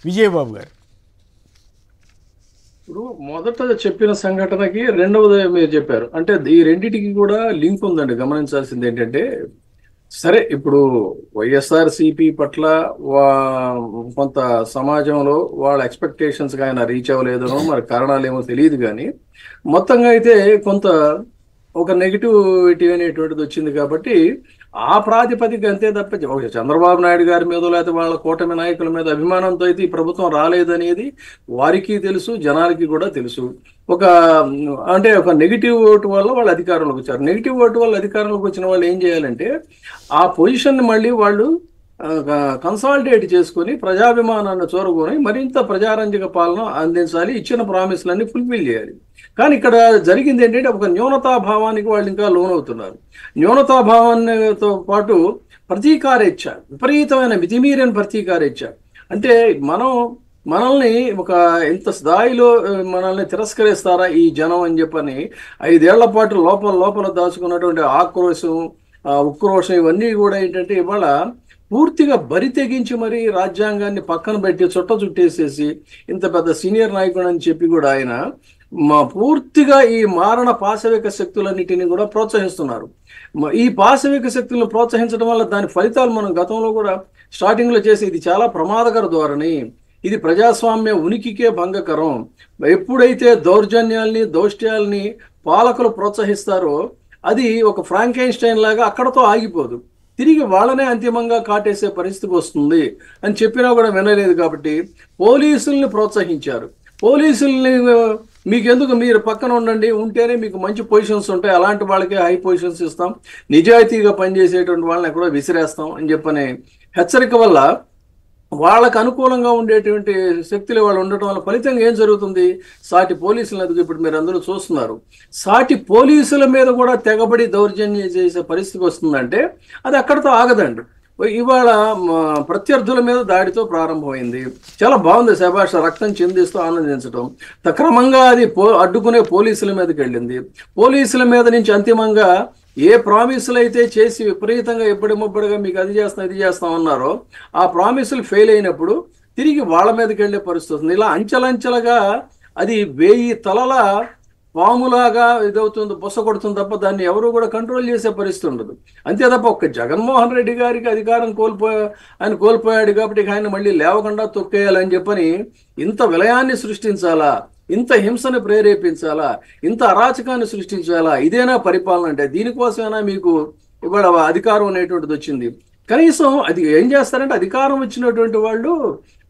విజయబాబు గారు. ఇప్పుడు మొదట చెప్పిన సంఘటనకి రెండవది మీరు చెప్పారు, అంటే ఈ రెండిటికి కూడా లింక్ ఉందండి. గమనించాల్సింది ఏంటంటే, సరే ఇప్పుడు వైఎస్ఆర్సిపి పట్ల కొంత సమాజంలో వాళ్ళ ఎక్స్పెక్టేషన్స్ ఆయన రీచ్ అవ్వలేదనో మరి కారణాలు ఏమో తెలియదు, కానీ మొత్తంగా అయితే కొంత ఒక నెగిటివిటీ అనేటువంటిది వచ్చింది. కాబట్టి ఆ ప్రాతిపదిక అంతే తప్ప చంద్రబాబు నాయుడు గారి మీద లేకపోతే వాళ్ళ కూటమి నాయకుల మీద అభిమానంతో అయితే ఈ ప్రభుత్వం రాలేదనేది వారికి తెలుసు, జనాలకి కూడా తెలుసు. ఒక అంటే ఒక నెగిటివ్ ఓటు వల్ల వాళ్ళు అధికారంలోకి వచ్చారు. నెగిటివ్ ఓటు వల్ల అధికారంలోకి వచ్చిన వాళ్ళు ఏం చేయాలంటే ఆ పొజిషన్ మళ్ళీ వాళ్ళు కన్సాలిడేట్ చేసుకొని ప్రజాభిమానాన్ని చూరగొని మరింత ప్రజారంజక పాలన అందించాలి, ఇచ్చిన ప్రామిస్లన్నీ ఫుల్ఫిల్ చేయాలి. కానీ ఇక్కడ జరిగింది ఏంటంటే ఒక న్యూనతాభావానికి వాళ్ళు ఇంకా లోనవుతున్నారు. న్యూనతాభావానితో పాటు ప్రతీకారేచ్ఛ, విపరీతమైన మితిమీరిన ప్రతీకారేచ్ఛ. అంటే మనల్ని ఒక ఇంత స్థాయిలో మనల్ని తిరస్కరిస్తారా ఈ జనం అని చెప్పని 5 ఏళ్ల పాటు లోపల దాచుకున్నటువంటి ఆక్రోశం, ఉక్రోషం ఇవన్నీ కూడా ఏంటంటే ఇవాళ పూర్తిగా బరి తెగించి మరి రాజ్యాంగాన్ని పక్కన పెట్టి చుట్టేసేసి ఇంత పెద్ద సీనియర్ నాయకుడు అని చెప్పి కూడా ఆయన పూర్తిగా ఈ మారణ పాశవిక శక్తులన్నిటినీ కూడా ప్రోత్సహిస్తున్నారు. ఈ పాశవిక శక్తులను ప్రోత్సహించడం వల్ల దాని ఫలితాలు మనం గతంలో కూడా స్టార్టింగ్ లో చేసి ఇది చాలా ప్రమాదకర ధోరణి, ఇది ప్రజాస్వామ్య ఉనికికే భంగకరం. ఎప్పుడైతే దౌర్జన్యాల్ని దౌష్ట్యాల్ని పాలకులు ప్రోత్సహిస్తారో అది ఒక ఫ్రాంకెన్‌స్టైన్ లాగా అక్కడతో ఆగిపోదు, తిరిగి వాళ్ళనే అంతిమంగా కాటేసే పరిస్థితికి వస్తుంది అని చెప్పినా కూడా వినలేదు. కాబట్టి పోలీసుల్ని ప్రోత్సహించారు. పోలీసుల్ని మీకెందుకు, మీరు పక్కన ఉంటేనే మీకు మంచి పొజిషన్స్ ఉంటాయి, అలాంటి వాళ్ళకే హై పొజిషన్స్ ఇస్తాం, నిజాయితీగా పనిచేసేటువంటి వాళ్ళని ఎక్కడో విసిరేస్తాం అని చెప్పనే హెచ్చరిక వల్ల వాళ్ళకు అనుకూలంగా ఉండేటువంటి శక్తులు వాళ్ళు ఉండటం వల్ల ఫలితంగా ఏం జరుగుతుంది, సాటి పోలీసులను ఇప్పుడు మీరు అందరూ చూస్తున్నారు, సాటి పోలీసుల మీద కూడా తెగబడి దౌర్జన్యం చేసే పరిస్థితికి వస్తుందంటే అది అక్కడితో ఆగదండి. ఇవాళ ప్రత్యర్థుల మీద దాడితో ప్రారంభమైంది, చాలా బాగుంది, శభాష్, రక్తం చిందిస్తూ ఆనందించడం. క్రమంగా అది అడ్డుకునే పోలీసుల మీదకి వెళ్ళింది. పోలీసుల మీద నుంచి అంతిమంగా ఏ ప్రామిసులు అయితే చేసి విపరీతంగా ఎప్పటిముప్పటిగా మీకు అది చేస్తాం ఇది చేస్తాం అన్నారో ఆ ప్రామిసులు ఫెయిల్ అయినప్పుడు తిరిగి వాళ్ళ మీదకి వెళ్ళే పరిస్థితి వస్తుంది. ఇలా అంచెలంచెలుగా అది 1000 తలల పాములాగా ఇదవుతుంది, బుస కొడుతుంది తప్ప దాన్ని ఎవరు కూడా కంట్రోల్ చేసే పరిస్థితి ఉండదు. అంతే తప్ప ఒక్క జగన్మోహన్ రెడ్డి గారికి అధికారం కోల్పోయాడు కాబట్టి ఆయన మళ్ళీ లేవకుండా తొక్కేయాలని చెప్పని ఇంత విలయాన్ని సృష్టించాలా, ఇంత హింసను ప్రేరేపించాలా, ఇంత అరాచకాన్ని సృష్టించాలా, ఇదేనా పరిపాలన అంటే? దీనికోసమైనా మీకు ఇవాళ అధికారం అనేటువంటిది వచ్చింది. కనీసం అది ఏం చేస్తారంటే అధికారం వచ్చినటువంటి వాళ్ళు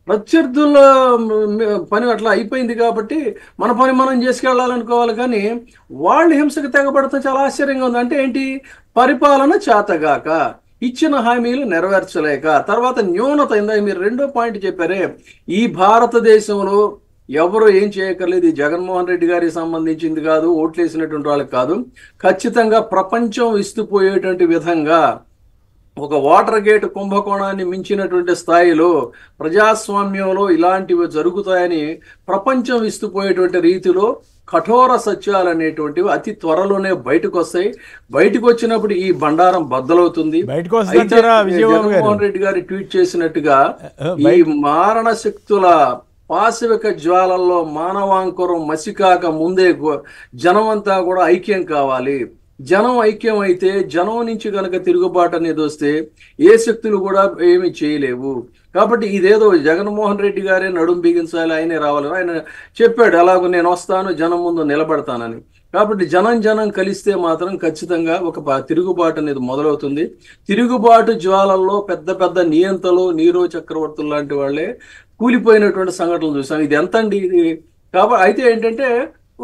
ప్రత్యర్థుల పని అట్లా అయిపోయింది కాబట్టి మన పని మనం చేసుకెళ్ళాలనుకోవాలి, కానీ వాళ్ళు హింసకు తెగబడతాం చాలా ఆశ్చర్యంగా ఉంది. అంటే ఏంటి, పరిపాలన చేతగాక, ఇచ్చిన హామీలు నెరవేర్చలేక, తర్వాత న్యూనత. ఇందాక మీరు రెండో పాయింట్ చెప్పారే, ఈ భారతదేశంలో ఎవరు ఏం చేయక్కర్లేదు, ఈ జగన్మోహన్ రెడ్డి గారికి సంబంధించింది కాదు, ఓట్లేసినటువంటి వాళ్ళకి కాదు, ఖచ్చితంగా ప్రపంచం విస్తుపోయేటువంటి విధంగా ఒక వాటర్ గేట్ కుంభకోణాన్ని మించినటువంటి స్థాయిలో ప్రజాస్వామ్యంలో ఇలాంటివి జరుగుతాయని ప్రపంచం విస్తుపోయేటువంటి రీతిలో కఠోర సత్యాలు అనేటువంటివి అతి త్వరలోనే బయటకు వస్తాయి. బయటకు వచ్చినప్పుడు ఈ బండారం బద్దలవుతుంది. జగన్మోహన్ రెడ్డి గారు ట్వీట్ చేసినట్టుగా ఈ మారణ శక్తుల పాశవిక జ్వాలల్లో మానవాంకురం మసికాక ముందే జనమంతా కూడా ఐక్యం కావాలి. జనం ఐక్యం అయితే, జనం నుంచి కనుక తిరుగుబాటు అనేది వస్తే ఏ శక్తులు కూడా ఏమి చేయలేవు. కాబట్టి ఇదేదో జగన్మోహన్ రెడ్డి గారే నడుం బిగించాలి, ఆయనే రావాలని ఆయన చెప్పాడు, అలాగూ నేను వస్తాను, జనం ముందు నిలబడతానని. కాబట్టి జనం కలిస్తే మాత్రం ఖచ్చితంగా ఒక తిరుగుబాటు అనేది మొదలవుతుంది. తిరుగుబాటు జ్వాలల్లో పెద్ద నియంతలు, నీరో చక్రవర్తులు లాంటి వాళ్ళే కూలిపోయినటువంటి సంఘటనలు చూసాం. ఇది ఎంతండి ఇది. కాబట్టి అయితే ఏంటంటే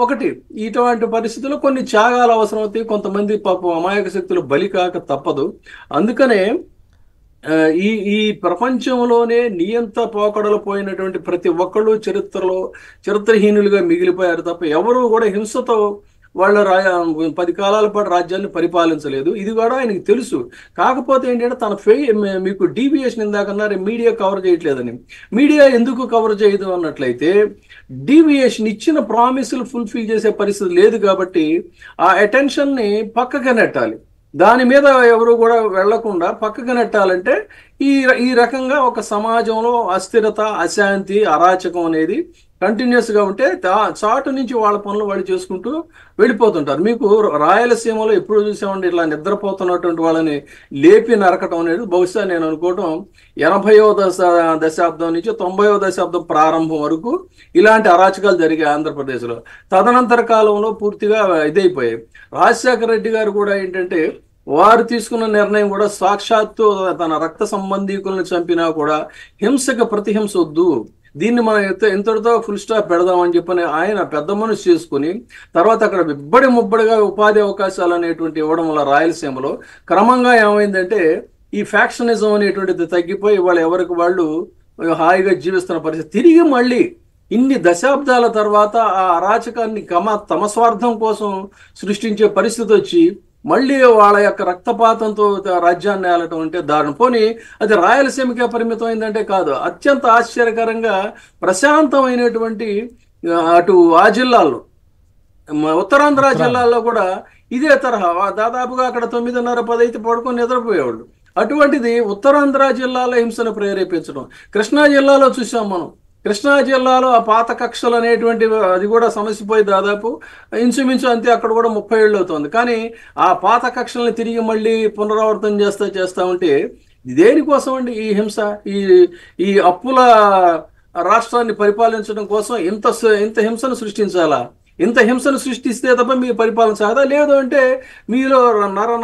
ఒకటి, ఇటువంటి పరిస్థితుల్లో కొన్ని త్యాగాలు అవసరం అవుతాయి, కొంతమంది పాపం అమాయక శక్తులు బలి కాక తప్పదు. అందుకనే ఈ ప్రపంచంలోనే నియంత పోకడలు పోయినటువంటి ప్రతి ఒక్కళ్ళు చరిత్రహీనులుగా మిగిలిపోయారు తప్ప ఎవరు కూడా హింసతో వాళ్ళ 10 కాలాల పాటు రాజ్యాన్ని పరిపాలించలేదు. ఇది కూడా ఆయనకి తెలుసు. కాకపోతే ఏంటంటే తన మీకు డీవియేషన్ ఇందాకన్నారు, మీడియా కవర్ చేయట్లేదని. మీడియా ఎందుకు కవర్ చేయదు అన్నట్లయితే, డీవియేషన్ ఇచ్చిన ప్రామిసులు ఫుల్ఫిల్ చేసే పరిస్థితి లేదు కాబట్టి ఆ అటెన్షన్ని పక్కగా నెట్టాలి. దాని మీద ఎవరు కూడా వెళ్లకుండా పక్కకు నెట్టాలంటే ఈ ఈ రకంగా ఒక సమాజంలో అస్థిరత, అశాంతి, అరాచకం అనేది కంటిన్యూస్ గా ఉంటే చాటు నుంచి వాళ్ళ పనులు వాళ్ళు చేసుకుంటూ వెళ్ళిపోతుంటారు. మీకు రాయలసీమలో ఎప్పుడు చూసామండి ఇట్లా నిద్రపోతున్నటువంటి వాళ్ళని లేపి నరకటం అనేది బహుశా నేను అనుకోవడం 80వ దశాబ్దం నుంచి 90వ దశాబ్దం ప్రారంభం వరకు ఇలాంటి అరాచకాలు జరిగాయి ఆంధ్రప్రదేశ్లో. తదనంతర కాలంలో పూర్తిగా ఇదైపోయాయి. రాజశేఖర రెడ్డి గారు కూడా ఏంటంటే వారు తీసుకున్న నిర్ణయం కూడా సాక్షాత్తు తన రక్త సంబంధీకులను చంపినా కూడా హింసకు ప్రతిహింస వద్దు, దీన్ని మనం ఎంతటితో ఫుల్ స్టాప్ పెడదామని చెప్పని ఆయన పెద్ద మనసు చేసుకుని తర్వాత అక్కడ ఇబ్బడి ముబ్బడిగా ఉపాధి అవకాశాలు అనేటువంటి ఇవ్వడం వల్ల రాయలసీమలో క్రమంగా ఏమైందంటే ఈ ఫ్యాక్షనిజం అనేటువంటిది తగ్గిపోయి వాళ్ళు ఎవరికి వాళ్ళు హాయిగా జీవిస్తున్న పరిస్థితి. తిరిగి మళ్ళీ ఇన్ని దశాబ్దాల తర్వాత ఆ అరాచకాన్ని తమ స్వార్థం కోసం సృష్టించే పరిస్థితి వచ్చి మళ్ళీ వాళ్ళ యొక్క రక్తపాతంతో రాజ్యాన్ని ఏలటం అంటే దారుణం. పోనీ అది రాయలసీమకే పరిమితం అయిందంటే కాదు, అత్యంత ఆశ్చర్యకరంగా ప్రశాంతమైనటువంటి అటు ఆ జిల్లాల్లో ఉత్తరాంధ్ర జిల్లాల్లో కూడా ఇదే తరహా దాదాపుగా అక్కడ 9:30-10 అయితే పడుకొని నిద్రపోయేవాళ్ళు. అటువంటిది ఉత్తరాంధ్ర జిల్లాలో హింసను ప్రేరేపించడం. కృష్ణా జిల్లాలో చూసాం మనం. కృష్ణా జిల్లాలో ఆ పాత కక్షలు అనేటువంటి అది కూడా సమస్యపోయి దాదాపు ఇంచుమించు అంతే, అక్కడ కూడా 30 ఏళ్ళు అవుతుంది. కానీ ఆ పాత కక్షల్ని తిరిగి మళ్ళీ పునరావృతం చేస్తా ఉంటే దేనికోసం అండి ఈ హింస? ఈ అప్పుల రాష్ట్రాన్ని పరిపాలించడం కోసం ఇంత హింసను సృష్టించాలా? ఇంత హింసను సృష్టిస్తే తప్ప మీ పరిపాలన సాగదా? లేదు అంటే మీలో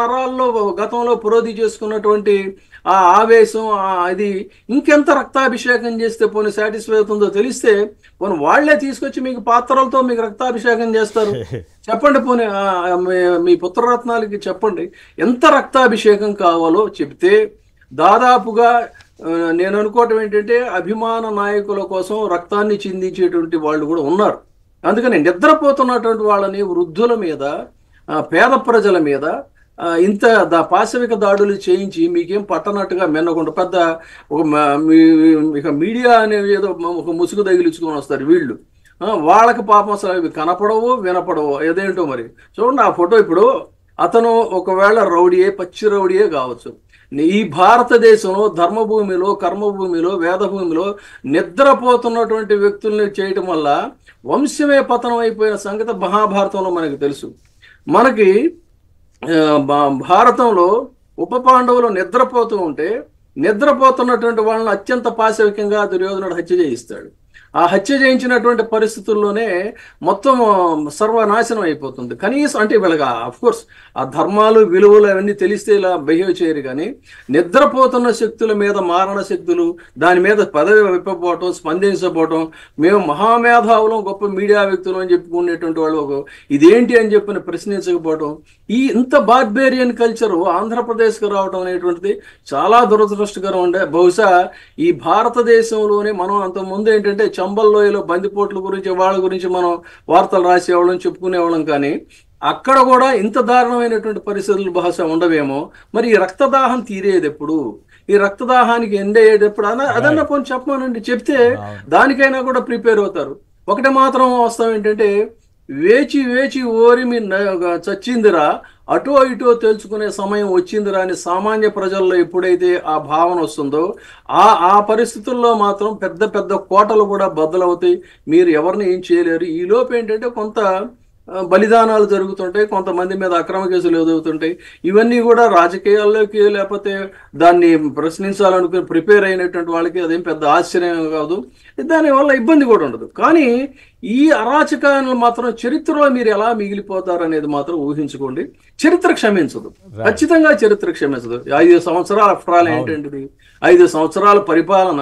నరాల్లో గతంలో పురోధి చేసుకున్నటువంటి ఆ ఆవేశం అది ఇంకెంత రక్తాభిషేకం చేస్తే పోనీ సాటిస్ఫై అవుతుందో తెలిస్తే పోనీ వాళ్లే తీసుకొచ్చి మీకు పాత్రలతో మీకు రక్తాభిషేకం చేస్తారు. చెప్పండి, పోనీ మీ పుత్రరత్నాలకి చెప్పండి ఎంత రక్తాభిషేకం కావాలో చెప్తే దాదాపుగా నేను అనుకోవటం ఏంటంటే అభిమాన నాయకుల కోసం రక్తాన్ని చిందించేటువంటి వాళ్ళు కూడా ఉన్నారు. అందుకని నిద్రపోతున్నటువంటి వాళ్ళని, వృద్ధుల మీద, పేద ప్రజల మీద ఇంత పాశవిక దాడులు చేయించి మీకేం పట్టనట్టుగా మెన్నకుండా పెద్ద ఇక మీడియా అనేది ఏదో ఒక ముసుగు తగిలించుకొని వస్తారు వీళ్ళు. వాళ్ళకి పాపం అసలు అవి కనపడవు వినపడవు ఏదేంటో మరి. చూడండి ఆ ఫోటో. ఇప్పుడు అతను ఒకవేళ రౌడీయే, పచ్చి రౌడీయే కావచ్చు, ఈ భారతదేశంలో ధర్మభూమిలో, కర్మభూమిలో, వేదభూమిలో నిద్రపోతున్నటువంటి వ్యక్తుల్ని చేయటం వల్ల వంశమే పతనం అయిపోయిన సంగతి మహాభారతంలో మనకి తెలుసు. మనకి భారతంలో ఉప పాండవులు నిద్రపోతూ ఉంటే నిద్రపోతున్నటువంటి వాళ్ళని అత్యంత పాశవికంగా దుర్యోధనుడు హత్య చేయిస్తాడు. ఆ హత్య చేయించినటువంటి పరిస్థితుల్లోనే మొత్తం సర్వనాశనం అయిపోతుంది. కనీసం అంటే వీళ్ళకి అఫ్కోర్స్ ఆ ధర్మాలు, విలువలు అవన్నీ తెలిస్తే ఇలా బిహేవ్ చేయరు. కానీ నిద్రపోతున్న శక్తుల మీద మారణ శక్తులు, దాని మీద పదవి విప్పపోవటం, స్పందించకపోవటం, మేము మహామేధావులం, గొప్ప మీడియా వ్యక్తులు అని చెప్పుకునేటువంటి వాళ్ళు ఇదేంటి అని చెప్పి ప్రశ్నించకపోవటం, ఈ ఇంత బార్బేరియన్ కల్చరు ఆంధ్రప్రదేశ్కి రావడం అనేటువంటిది చాలా దురదృష్టకరం ఉండే. బహుశా ఈ భారతదేశంలోనే మనం అంతకుముందు ఏంటంటే చంబల్లోయలో బందిపోట్ల గురించి వాళ్ళ గురించి మనం వార్తలు రాసేవాళ్ళం, చెప్పుకునేవాళ్ళం. కానీ అక్కడ కూడా ఇంత దారుణమైనటువంటి పరిస్థితులు బహుశా ఉండవేమో. మరి ఈ రక్తదాహం తీరేది ఎప్పుడు? ఈ రక్తదాహానికి ఎండేటప్పుడు అదన్నా కొంచెం చెప్పమానండి. చెప్తే దానికైనా కూడా ప్రిపేర్ అవుతారు. ఒకటి మాత్రం వస్తాం ఏంటంటే వేచి వేచి ఓరిమి చచ్చిందిరా, అటో ఇటో తెలుసుకునే సమయం వచ్చిందిరా అని సామాన్య ప్రజల్లో ఎప్పుడైతే ఆ భావన వస్తుందో ఆ పరిస్థితుల్లో మాత్రం పెద్ద పెద్ద కోటలు కూడా బద్దలవుతాయి. మీరు ఎవరిని ఏం చేయలేరు. ఈ లోపు ఏంటంటే కొంత బలిదానాలు జరుగుతుంటాయి, కొంతమంది మీద అక్రమ కేసులు ఎదుగుతుంటాయి. ఇవన్నీ కూడా రాజకీయాల్లోకి లేకపోతే దాన్ని ప్రశ్నించాలనుకుని ప్రిపేర్ అయినటువంటి వాళ్ళకి అదేం పెద్ద ఆశ్చర్యం కాదు, దానివల్ల ఇబ్బంది కూడా ఉండదు. కానీ ఈ అరాచకాలను మాత్రం చరిత్రలో మీరు ఎలా మిగిలిపోతారు అనేది మాత్రం ఊహించుకోండి. చరిత్ర క్షమించదు, ఖచ్చితంగా చరిత్ర క్షమించదు. 5 సంవత్సరాల అఫ్రాలు ఏంటంటే 5 సంవత్సరాల పరిపాలన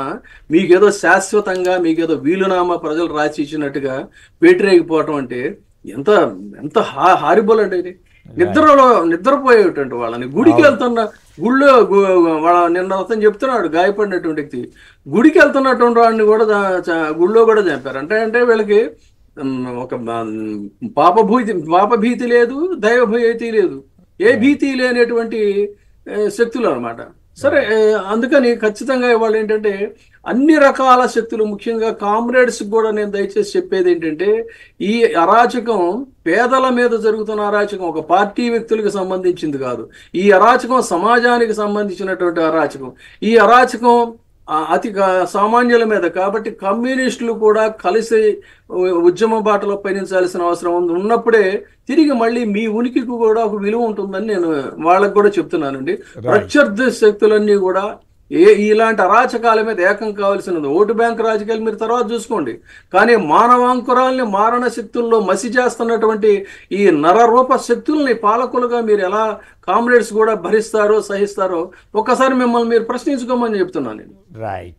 మీకేదో శాశ్వతంగా మీకేదో వీలునామా ప్రజలు రాసి ఇచ్చినట్టుగా వ్యతిరేకిపోవటం అంటే ఎంత ఎంత హారిబుల్ అండి ఇది. నిద్రపోయేటువంటి వాళ్ళని గుడికి వెళ్తున్న గుళ్ళో వాళ్ళ నిన్న అతను చెప్తున్నాడు, గాయపడినటువంటి వ్యక్తి గుడికి వెళ్తున్నటువంటి వాడిని కూడా గుళ్ళో కూడా చంపారు. అంటే వీళ్ళకి ఒక పాపభీతి లేదు, దైవభీతి లేదు, ఏ భీతి లేనటువంటి శక్తులు అనమాట. సరే, అందుకని ఖచ్చితంగా వాళ్ళు ఏంటంటే అన్ని రకాల శక్తులు, ముఖ్యంగా కామ్రేడ్స్ కూడా నేను దయచేసి చెప్పేది ఏంటంటే, ఈ అరాచకం పేదల మీద జరుగుతున్న అరాచకం ఒక పార్టీ వ్యక్తులకు సంబంధించింది కాదు. ఈ అరాచకం సమాజానికి సంబంధించినటువంటి అరాచకం. ఈ అరాచకం సామాన్యుల మీద. కాబట్టి కమ్యూనిస్టులు కూడా కలిసి ఉద్యమ బాటలో పయనించాల్సిన అవసరం ఉన్నప్పుడే తిరిగి మళ్ళీ మీ ఉనికికి కూడా ఒక విలువ ఉంటుందని నేను వాళ్ళకు కూడా చెప్తున్నానండి. ప్రత్యర్థి శక్తులన్నీ కూడా ఇలాంటి అరాచకాల మీద ఏకం కావాల్సినది. ఓటు బ్యాంక్ రాజకీయాలు మీరు తర్వాత చూసుకోండి, కానీ మానవాంకురాల్ని మారణ శక్తుల్లో మసి చేస్తున్నటువంటి ఈ నరరూప శక్తుల్ని పాలకులుగా మీరు ఎలా కామ్రేడ్స్ కూడా భరిస్తారో సహిస్తారో ఒక్కసారి మిమ్మల్ని మీరు ప్రశ్నించుకోమని చెప్తున్నాను నేను. రైట్.